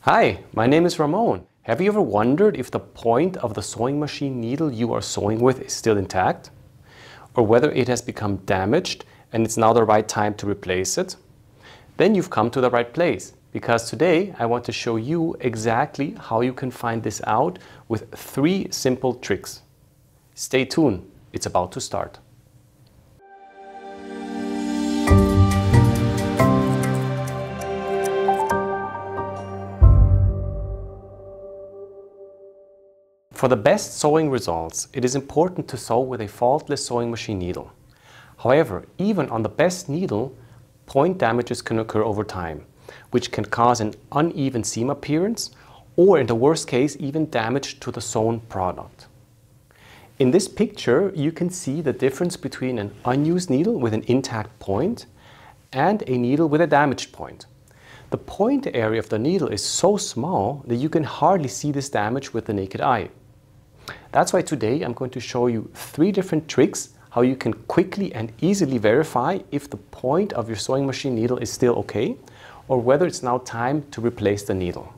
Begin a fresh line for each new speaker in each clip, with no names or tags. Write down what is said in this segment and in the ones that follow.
Hi, my name is Ramon. Have you ever wondered if the point of the sewing machine needle you are sewing with is still intact? Or whether it has become damaged and it's now the right time to replace it? Then you've come to the right place, because today I want to show you exactly how you can find this out with 3 simple tricks. Stay tuned, it's about to start. For the best sewing results, it is important to sew with a faultless sewing machine needle. However, even on the best needle, point damages can occur over time, which can cause an uneven seam appearance, or in the worst case, even damage to the sewn product. In this picture, you can see the difference between an unused needle with an intact point and a needle with a damaged point. The point area of the needle is so small that you can hardly see this damage with the naked eye. That's why today I'm going to show you 3 different tricks how you can quickly and easily verify if the point of your sewing machine needle is still okay or whether it's now time to replace the needle.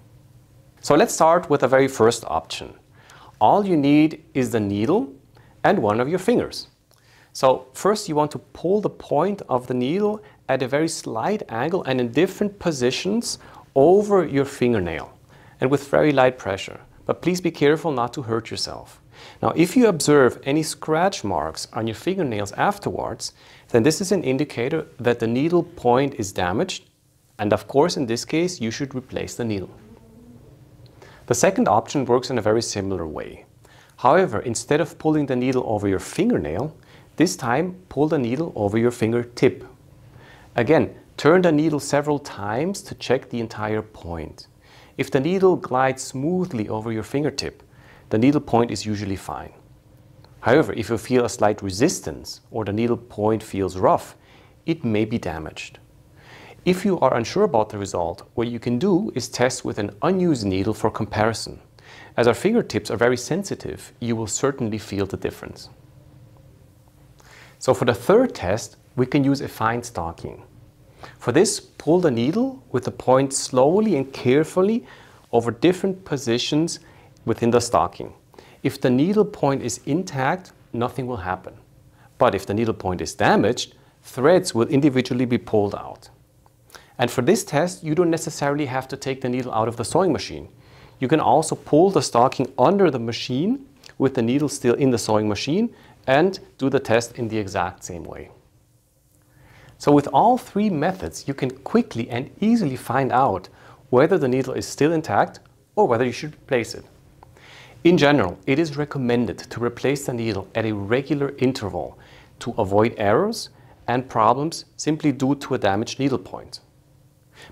So let's start with the very first option. All you need is the needle and one of your fingers. So first you want to pull the point of the needle at a very slight angle and in different positions over your fingernail and with very light pressure. But please be careful not to hurt yourself. Now, if you observe any scratch marks on your fingernails afterwards, then this is an indicator that the needle point is damaged, and of course, in this case, you should replace the needle. The second option works in a very similar way. However, instead of pulling the needle over your fingernail, this time pull the needle over your fingertip. Again, turn the needle several times to check the entire point. If the needle glides smoothly over your fingertip, the needle point is usually fine. However, if you feel a slight resistance or the needle point feels rough, it may be damaged. If you are unsure about the result, what you can do is test with an unused needle for comparison. As our fingertips are very sensitive, you will certainly feel the difference. So for the third test, we can use a fine stocking. For this, pull the needle with the point slowly and carefully over different positions within the stocking. If the needle point is intact, nothing will happen. But if the needle point is damaged, threads will individually be pulled out. And for this test, you don't necessarily have to take the needle out of the sewing machine. You can also pull the stocking under the machine with the needle still in the sewing machine and do the test in the exact same way. So with all 3 methods, you can quickly and easily find out whether the needle is still intact or whether you should replace it. In general, it is recommended to replace the needle at a regular interval to avoid errors and problems simply due to a damaged needle point.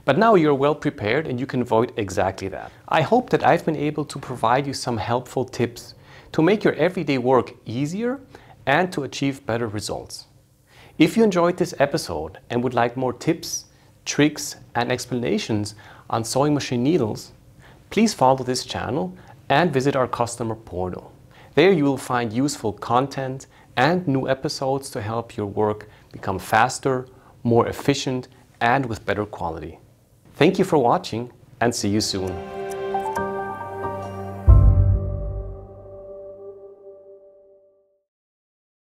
But now you're well prepared and you can avoid exactly that. I hope that I've been able to provide you some helpful tips to make your everyday work easier and to achieve better results. If you enjoyed this episode and would like more tips, tricks and explanations on sewing machine needles, please follow this channel and visit our customer portal. There you will find useful content and new episodes to help your work become faster, more efficient and with better quality. Thank you for watching and see you soon.